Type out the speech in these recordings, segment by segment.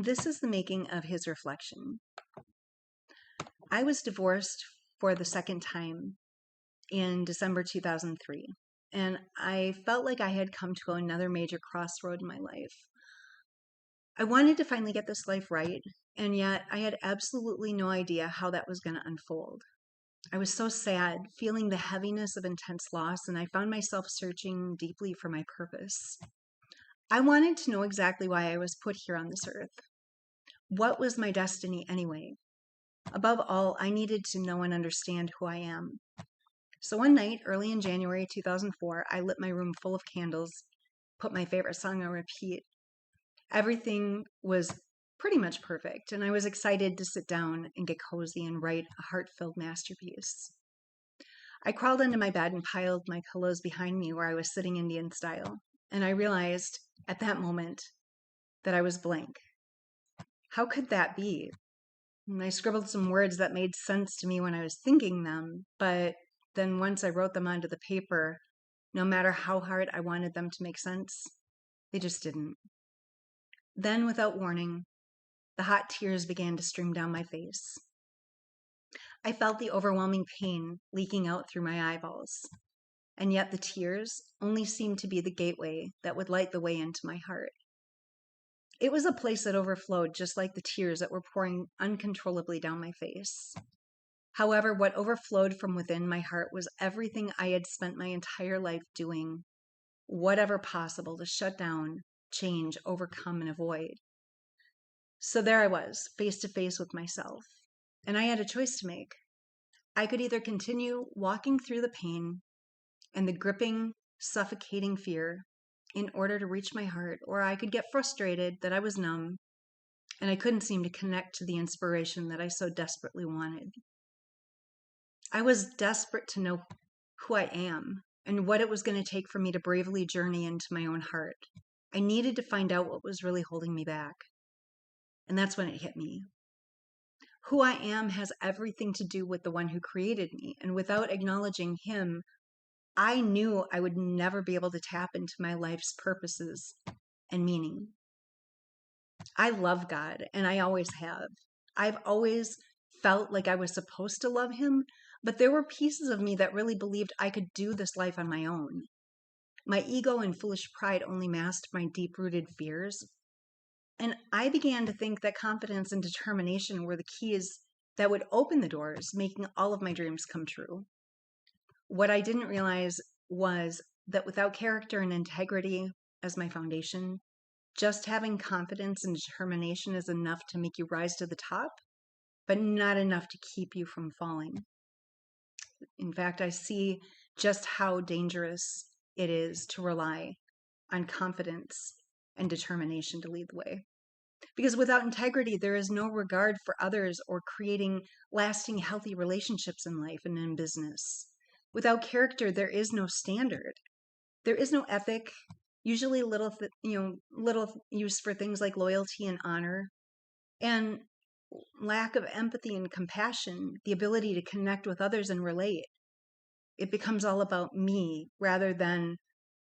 This is the making of his reflection. I was divorced for the second time in December 2003, and I felt like I had come to another major crossroad in my life. I wanted to finally get this life right, and yet I had absolutely no idea how that was going to unfold. I was so sad, feeling the heaviness of intense loss, and I found myself searching deeply for my purpose. I wanted to know exactly why I was put here on this earth. What was my destiny anyway? Above all, I needed to know and understand who I am. So one night, early in January 2004, I lit my room full of candles, put my favorite song on repeat. Everything was pretty much perfect, and I was excited to sit down and get cozy and write a heart-filled masterpiece. I crawled into my bed and piled my pillows behind me where I was sitting Indian style, and I realized at that moment that I was blank. How could that be? And I scribbled some words that made sense to me when I was thinking them, but then once I wrote them onto the paper, no matter how hard I wanted them to make sense, they just didn't. Then, without warning, the hot tears began to stream down my face. I felt the overwhelming pain leaking out through my eyeballs, and yet the tears only seemed to be the gateway that would light the way into my heart. It was a place that overflowed just like the tears that were pouring uncontrollably down my face. However, what overflowed from within my heart was everything I had spent my entire life doing, whatever possible to shut down, change, overcome, and avoid. So there I was, face to face with myself, and I had a choice to make. I could either continue walking through the pain and the gripping, suffocating fear in order to reach my heart, or I could get frustrated that I was numb and I couldn't seem to connect to the inspiration that I so desperately wanted. I was desperate to know who I am and what it was going to take for me to bravely journey into my own heart. I needed to find out what was really holding me back. And that's when it hit me. Who I am has everything to do with the one who created me. And without acknowledging him, I knew I would never be able to tap into my life's purposes and meaning. I love God, and I always have. I've always felt like I was supposed to love him, but there were pieces of me that really believed I could do this life on my own. My ego and foolish pride only masked my deep-rooted fears, and I began to think that confidence and determination were the keys that would open the doors, making all of my dreams come true. What I didn't realize was that without character and integrity as my foundation, just having confidence and determination is enough to make you rise to the top, but not enough to keep you from falling. In fact, I see just how dangerous it is to rely on confidence and determination to lead the way. Because without integrity, there is no regard for others or creating lasting, healthy relationships in life and in business. Without character, there is no standard. There is no ethic. Usually, little use for things like loyalty and honor, and lack of empathy and compassion, the ability to connect with others and relate. It becomes all about me rather than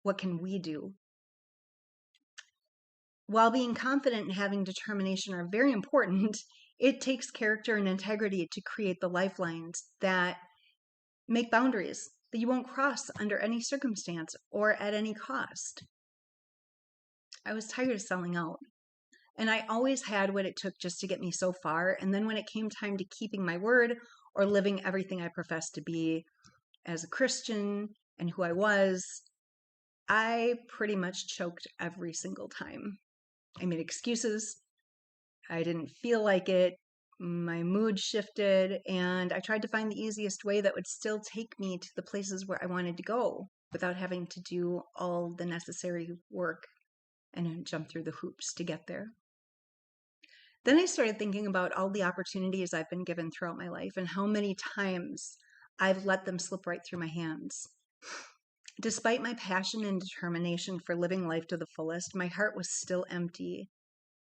what can we do. While being confident and having determination are very important, it takes character and integrity to create the lifelines that make boundaries that you won't cross under any circumstance or at any cost. I was tired of selling out, and I always had what it took just to get me so far. And then when it came time to keeping my word or living everything I professed to be as a Christian and who I was, I pretty much choked every single time. I made excuses. I didn't feel like it. My mood shifted, and I tried to find the easiest way that would still take me to the places where I wanted to go without having to do all the necessary work and jump through the hoops to get there. Then I started thinking about all the opportunities I've been given throughout my life and how many times I've let them slip right through my hands. Despite my passion and determination for living life to the fullest, my heart was still empty.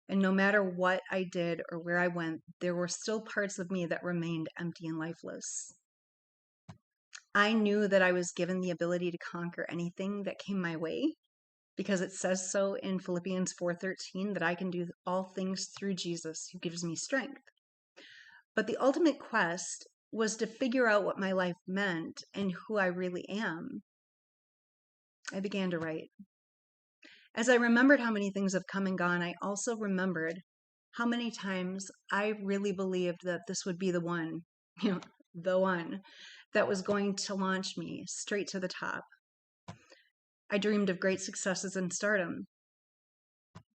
And no matter what I did or where I went, there were still parts of me that remained empty and lifeless. I knew that I was given the ability to conquer anything that came my way, because it says so in Philippians 4:13 that I can do all things through Jesus who gives me strength. But the ultimate quest was to figure out what my life meant and who I really am. I began to write. As I remembered how many things have come and gone, I also remembered how many times I really believed that this would be the one, the one that was going to launch me straight to the top. I dreamed of great successes and stardom.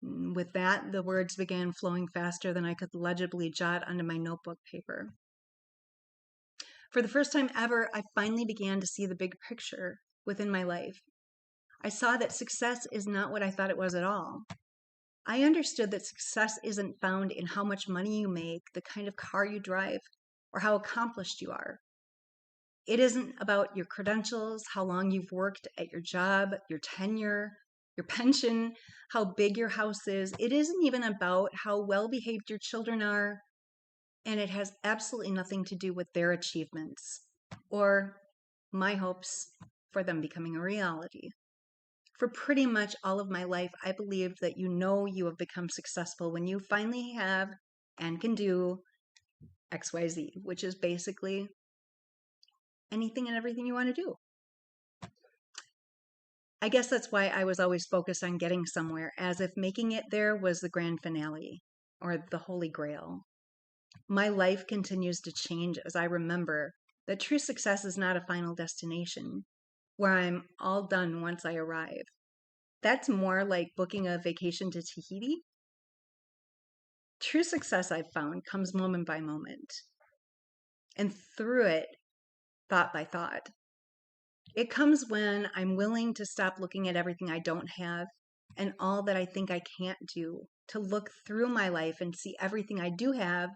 With that, the words began flowing faster than I could legibly jot onto my notebook paper. For the first time ever, I finally began to see the big picture within my life. I saw that success is not what I thought it was at all. I understood that success isn't found in how much money you make, the kind of car you drive, or how accomplished you are. It isn't about your credentials, how long you've worked at your job, your tenure, your pension, how big your house is. It isn't even about how well behaved your children are, and it has absolutely nothing to do with their achievements or my hopes for them becoming a reality. For pretty much all of my life, I believed that you have become successful when you finally have and can do XYZ, which is basically anything and everything you want to do. I guess that's why I was always focused on getting somewhere, as if making it there was the grand finale or the holy grail. My life continues to change as I remember that true success is not a final destination where I'm all done once I arrive. That's more like booking a vacation to Tahiti. True success, I've found, comes moment by moment, and through it, thought by thought. It comes when I'm willing to stop looking at everything I don't have and all that I think I can't do, to look through my life and see everything I do have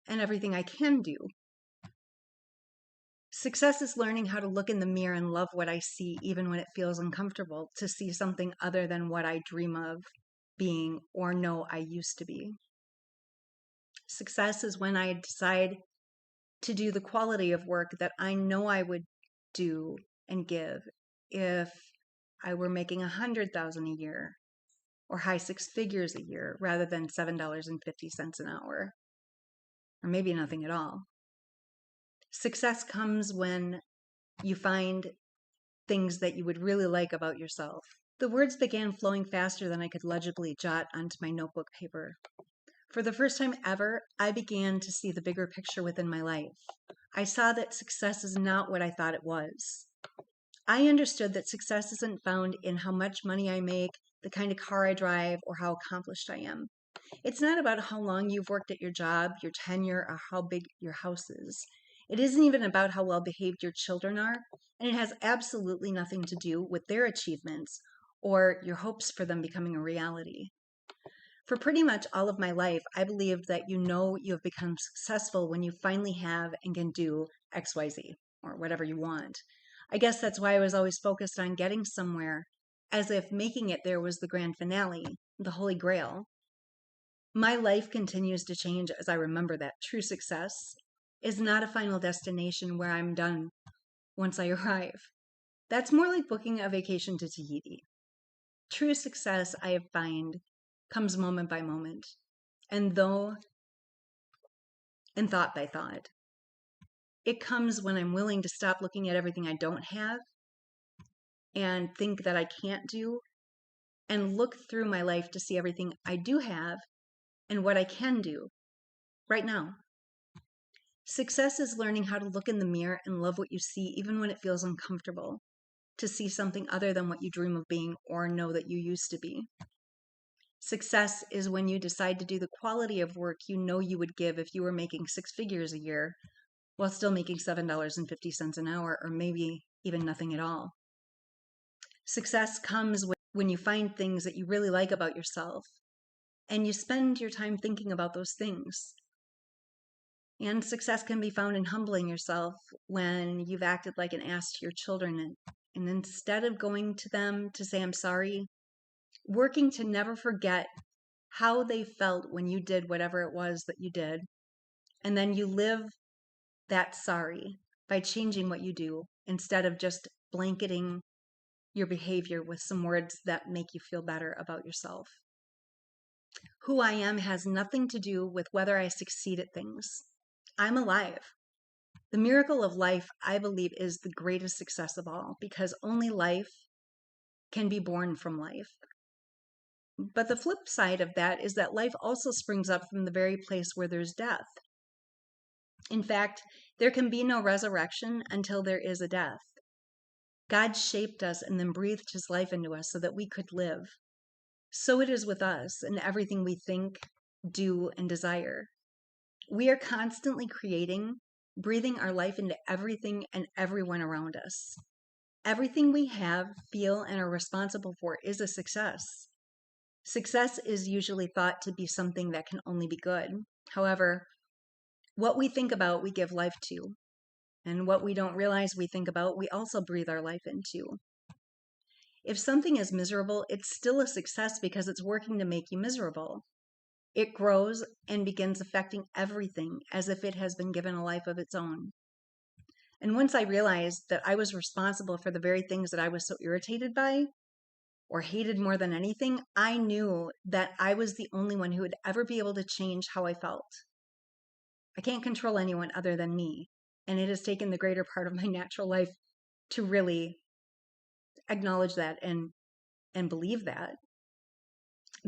and everything I can do. Success is learning how to look in the mirror and love what I see, even when it feels uncomfortable, to see something other than what I dream of being or know I used to be. Success is when I decide to do the quality of work that I know I would do and give if I were making $100,000 a year or high six figures a year rather than $7.50 an hour, or maybe nothing at all. Success comes when you find things that you would really like about yourself. The words began flowing faster than I could legibly jot onto my notebook paper. For the first time ever, I began to see the bigger picture within my life. I saw that success is not what I thought it was. I understood that success isn't found in how much money I make, the kind of car I drive, or how accomplished I am. It's not about how long you've worked at your job, your tenure, or how big your house is. It isn't even about how well behaved your children are, and it has absolutely nothing to do with their achievements or your hopes for them becoming a reality. For pretty much all of my life, I believed that you have become successful when you finally have and can do XYZ or whatever you want. I guess that's why I was always focused on getting somewhere, as if making it there was the grand finale, the holy grail. My life continues to change as I remember that true success is not a final destination where I'm done once I arrive. That's more like booking a vacation to Tahiti. True success, I find, comes moment by moment, and thought by thought. It comes when I'm willing to stop looking at everything I don't have and think that I can't do, and look through my life to see everything I do have and what I can do right now. Success is learning how to look in the mirror and love what you see, even when it feels uncomfortable, to see something other than what you dream of being or know that you used to be. Success is when you decide to do the quality of work you know you would give if you were making six figures a year while still making $7.50 an hour, or maybe even nothing at all. Success comes when you find things that you really like about yourself and you spend your time thinking about those things. And success can be found in humbling yourself when you've acted like an ass to your children, and instead of going to them to say, I'm sorry, working to never forget how they felt when you did whatever it was that you did. And then you live that sorry by changing what you do instead of just blanketing your behavior with some words that make you feel better about yourself. Who I am has nothing to do with whether I succeed at things. I'm alive. The miracle of life, I believe, is the greatest success of all, because only life can be born from life. But the flip side of that is that life also springs up from the very place where there's death. In fact, there can be no resurrection until there is a death. God shaped us and then breathed his life into us so that we could live. So it is with us and everything we think, do, and desire. We are constantly creating, breathing our life into everything and everyone around us. Everything we have, feel, and are responsible for is a success. Success is usually thought to be something that can only be good. However, what we think about, we give life to. And what we don't realize we think about, we also breathe our life into. If something is miserable, it's still a success because it's working to make you miserable. It grows and begins affecting everything as if it has been given a life of its own. And once I realized that I was responsible for the very things that I was so irritated by or hated more than anything, I knew that I was the only one who would ever be able to change how I felt. I can't control anyone other than me. And it has taken the greater part of my natural life to really acknowledge that and believe that.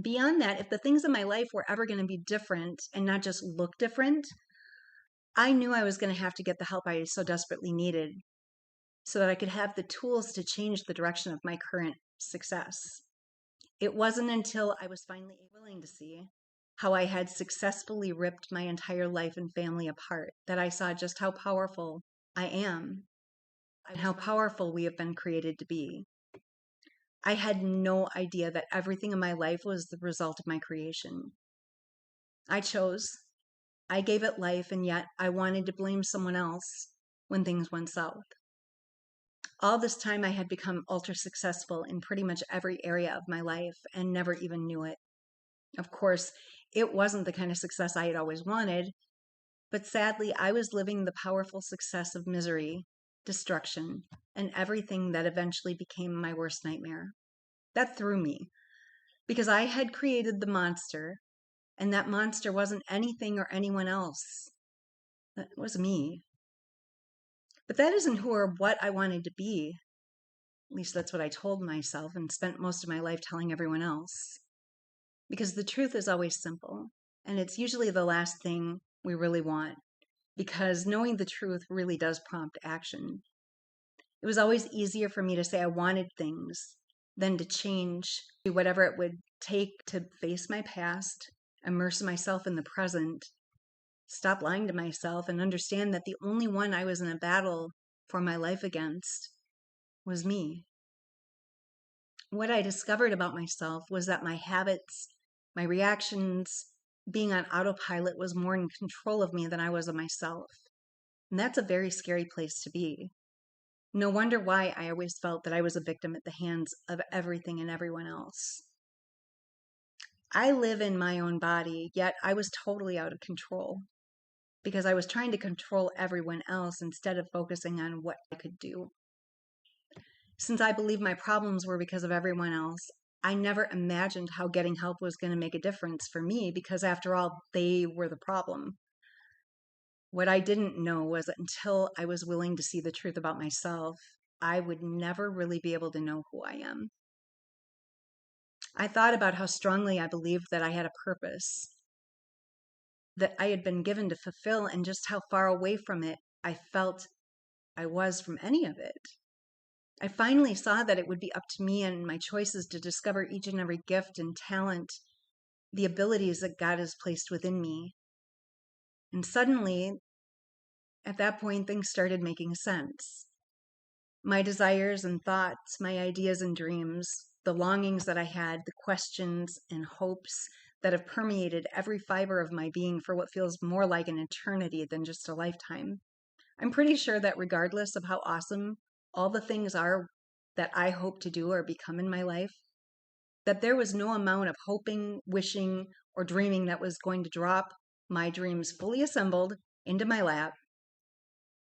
Beyond that, if the things in my life were ever going to be different and not just look different, I knew I was going to have to get the help I so desperately needed so that I could have the tools to change the direction of my current success. It wasn't until I was finally willing to see how I had successfully ripped my entire life and family apart that I saw just how powerful I am and how powerful we have been created to be. I had no idea that everything in my life was the result of my creation. I chose, I gave it life, and yet I wanted to blame someone else when things went south. All this time I had become ultra successful in pretty much every area of my life and never even knew it. Of course, it wasn't the kind of success I had always wanted, but sadly, I was living the powerful success of misery, destruction, and everything that eventually became my worst nightmare. That threw me, because I had created the monster, and that monster wasn't anything or anyone else. That was me. But that isn't who or what I wanted to be. At least that's what I told myself and spent most of my life telling everyone else. Because the truth is always simple, and it's usually the last thing we really want, because knowing the truth really does prompt action. It was always easier for me to say I wanted things than to change whatever it would take to face my past, immerse myself in the present, stop lying to myself, and understand that the only one I was in a battle for my life against was me. What I discovered about myself was that my habits, my reactions, being on autopilot was more in control of me than I was of myself. And that's a very scary place to be. No wonder why I always felt that I was a victim at the hands of everything and everyone else. I live in my own body, yet I was totally out of control because I was trying to control everyone else instead of focusing on what I could do. Since I believe my problems were because of everyone else, I never imagined how getting help was going to make a difference for me because, after all, they were the problem. What I didn't know was that until I was willing to see the truth about myself, I would never really be able to know who I am. I thought about how strongly I believed that I had a purpose that I had been given to fulfill, and just how far away from it I felt I was from any of it. I finally saw that it would be up to me and my choices to discover each and every gift and talent, the abilities that God has placed within me. And suddenly, at that point, things started making sense. My desires and thoughts, my ideas and dreams, the longings that I had, the questions and hopes that have permeated every fiber of my being for what feels more like an eternity than just a lifetime. I'm pretty sure that regardless of how awesome all the things are that I hope to do or become in my life, that there was no amount of hoping, wishing, or dreaming that was going to drop my dreams fully assembled into my lap.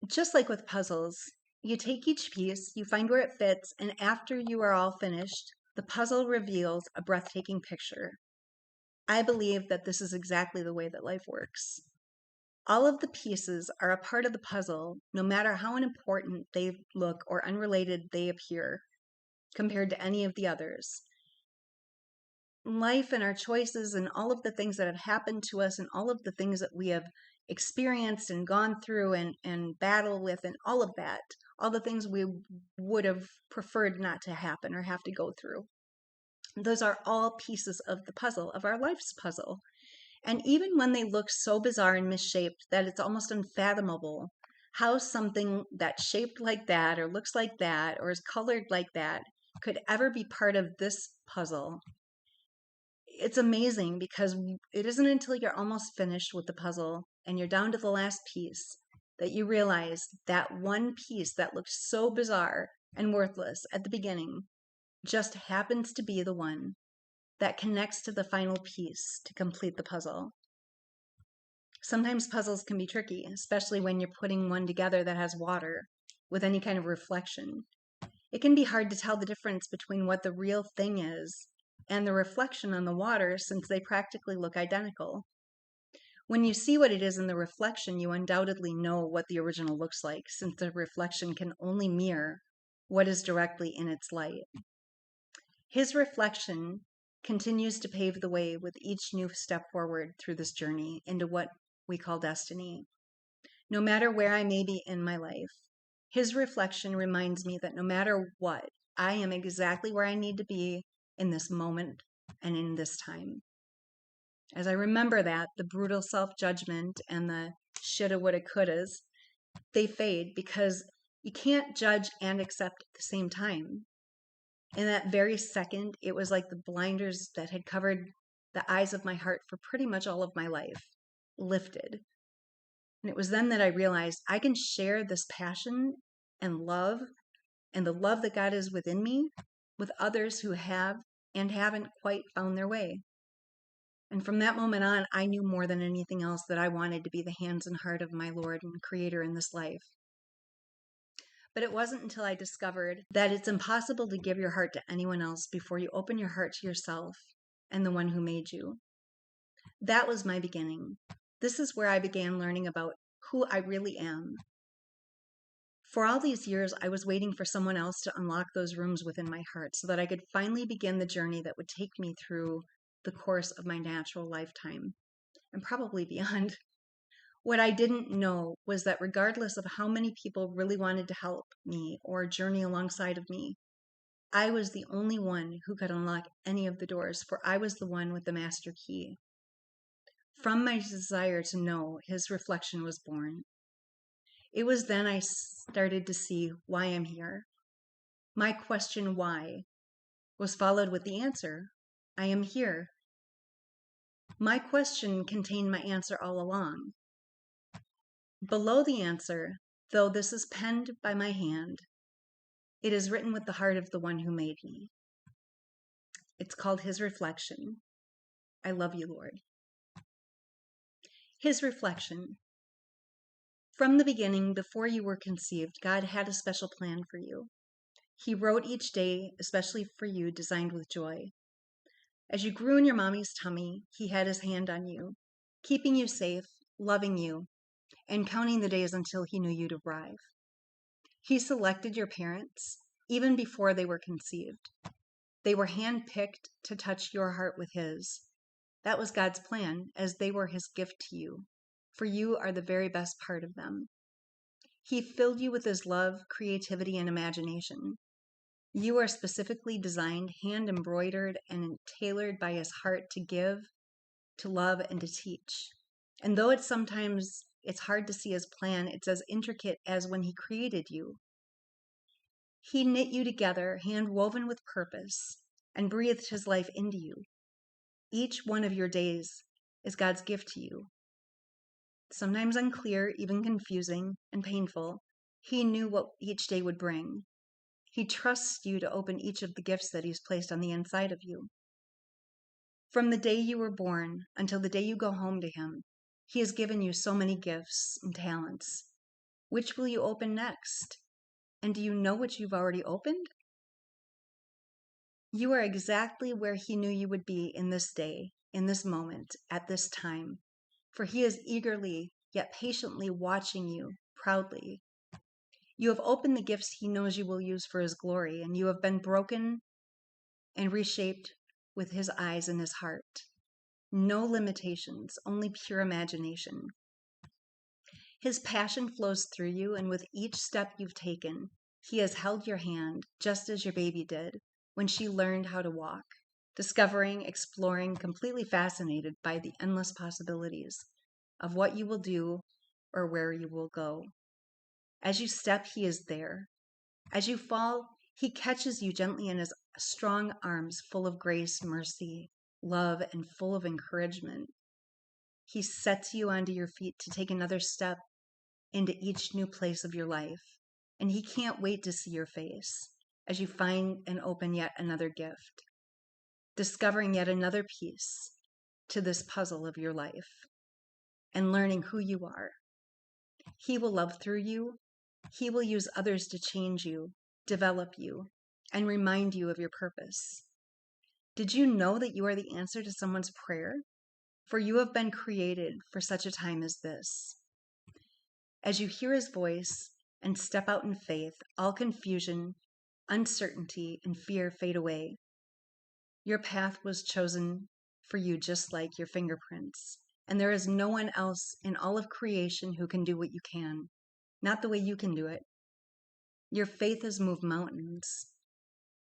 Just like with puzzles, You take each piece, you find where it fits, and after you are all finished, the puzzle reveals a breathtaking picture. I believe that this is exactly the way that life works. All of the pieces are a part of the puzzle, no matter how unimportant they look or unrelated they appear compared to any of the others. Life and our choices and all of the things that have happened to us and all of the things that we have experienced and gone through and battle with and all of that, all the things we would have preferred not to happen or have to go through. Those are all pieces of the puzzle, of our life's puzzle. And even when they look so bizarre and misshaped that it's almost unfathomable how something that's shaped like that or looks like that or is colored like that could ever be part of this puzzle, it's amazing because it isn't until you're almost finished with the puzzle and you're down to the last piece that you realize that one piece that looked so bizarre and worthless at the beginning just happens to be the one that connects to the final piece to complete the puzzle. Sometimes puzzles can be tricky, especially when you're putting one together that has water with any kind of reflection. It can be hard to tell the difference between what the real thing is and the reflection on the water since they practically look identical. When you see what it is in the reflection, you undoubtedly know what the original looks like since the reflection can only mirror what is directly in its light. His reflection continues to pave the way with each new step forward through this journey into what we call destiny. No matter where I may be in my life, his reflection reminds me that no matter what, I am exactly where I need to be in this moment and in this time. As I remember that, the brutal self-judgment and the shoulda, woulda, couldas, they fade because you can't judge and accept at the same time. In that very second, it was like the blinders that had covered the eyes of my heart for pretty much all of my life lifted. And it was then that I realized I can share this passion and love and the love that God is within me with others who have and haven't quite found their way. And from that moment on, I knew more than anything else that I wanted to be the hands and heart of my Lord and Creator in this life. But it wasn't until I discovered that it's impossible to give your heart to anyone else before you open your heart to yourself and the one who made you. That was my beginning. This is where I began learning about who I really am. For all these years, I was waiting for someone else to unlock those rooms within my heart so that I could finally begin the journey that would take me through the course of my natural lifetime and probably beyond. What I didn't know was that regardless of how many people really wanted to help me or journey alongside of me, I was the only one who could unlock any of the doors, for I was the one with the master key. From my desire to know, his reflection was born. It was then I started to see why I'm here. My question, why, was followed with the answer, I am here. My question contained my answer all along. Below the answer, though this is penned by my hand, it is written with the heart of the one who made me. It's called His Reflection. I love you, Lord. His Reflection. From the beginning, before you were conceived, God had a special plan for you. He wrote each day, especially for you, designed with joy. As you grew in your mommy's tummy, he had his hand on you, keeping you safe, loving you, and counting the days until he knew you'd arrive. He selected your parents even before they were conceived. They were handpicked to touch your heart with his. That was God's plan, as they were his gift to you, for you are the very best part of them. He filled you with his love, creativity, and imagination. You are specifically designed, hand embroidered, and tailored by his heart to give, to love, and to teach. And though it's hard to see his plan, it's as intricate as when he created you. He knit you together, hand woven with purpose, and breathed his life into you. Each one of your days is God's gift to you. Sometimes unclear, even confusing and painful, he knew what each day would bring. He trusts you to open each of the gifts that he's placed on the inside of you. From the day you were born until the day you go home to him, he has given you so many gifts and talents. Which will you open next? And do you know what you've already opened? You are exactly where He knew you would be in this day, in this moment, at this time. For He is eagerly, yet patiently watching you proudly. You have opened the gifts He knows you will use for His glory, and you have been broken and reshaped with His eyes and His heart. No limitations, only pure imagination. His passion flows through you, and with each step you've taken, He has held your hand just as your baby did when she learned how to walk, discovering, exploring, completely fascinated by the endless possibilities of what you will do or where you will go. As you step, He is there. As you fall, He catches you gently in His strong arms, full of grace, mercy, love, and full of encouragement. He sets you onto your feet to take another step into each new place of your life. And He can't wait to see your face as you find and open yet another gift, discovering yet another piece to this puzzle of your life and learning who you are. He will love through you. He will use others to change you, develop you, and remind you of your purpose. Did you know that you are the answer to someone's prayer? For you have been created for such a time as this. As you hear His voice and step out in faith, all confusion, uncertainty, and fear fade away. Your path was chosen for you just like your fingerprints, and there is no one else in all of creation who can do what you can, not the way you can do it. Your faith has moved mountains,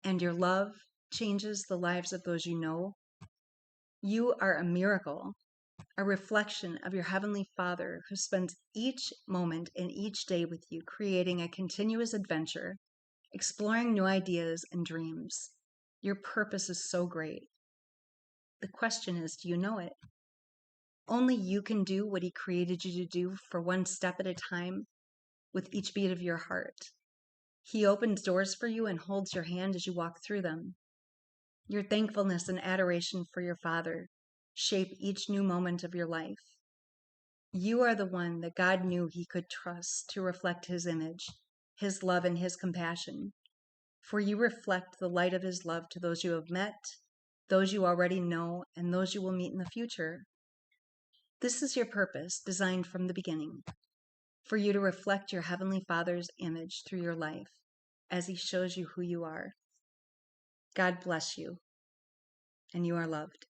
and your love changes the lives of those you know. You are a miracle, a reflection of your Heavenly Father who spends each moment and each day with you, creating a continuous adventure, exploring new ideas and dreams. Your purpose is so great. The question is, do you know it? Only you can do what He created you to do, for one step at a time, with each beat of your heart. He opens doors for you and holds your hand as you walk through them. Your thankfulness and adoration for your Father shape each new moment of your life. You are the one that God knew He could trust to reflect His image, His love, and His compassion. For you reflect the light of His love to those you have met, those you already know, and those you will meet in the future. This is your purpose, designed from the beginning, for you to reflect your Heavenly Father's image through your life as He shows you who you are. God bless you, and you are loved.